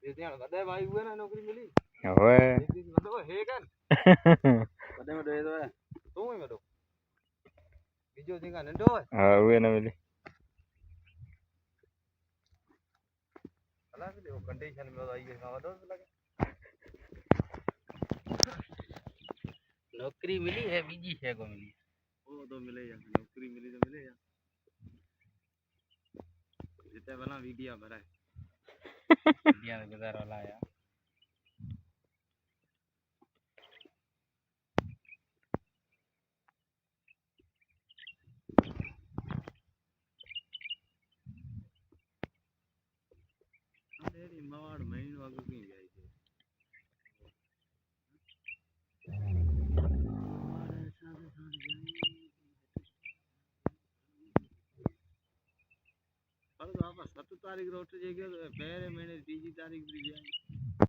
ये ध्यान कदे भाई हुए ना नौकरी मिली ओए मतलब हे कर कदे में दे दो तू ही मतो बीजो सिंगा नंडो है हां हुए ना मिली अला के कंडीशन में आई है खावा दो लगे नौकरी मिली है बीजी है को मिली वो तो मिले या नौकरी मिली तो मिले या जितने बना वीडियो भरा है वीडियो में गुजार वाला आया तेरी मवाड़ महीन वागू की जाई थी पर तो आप 7 तारीख रोट जे गयो पहले महीने 3 तारीख भी जाए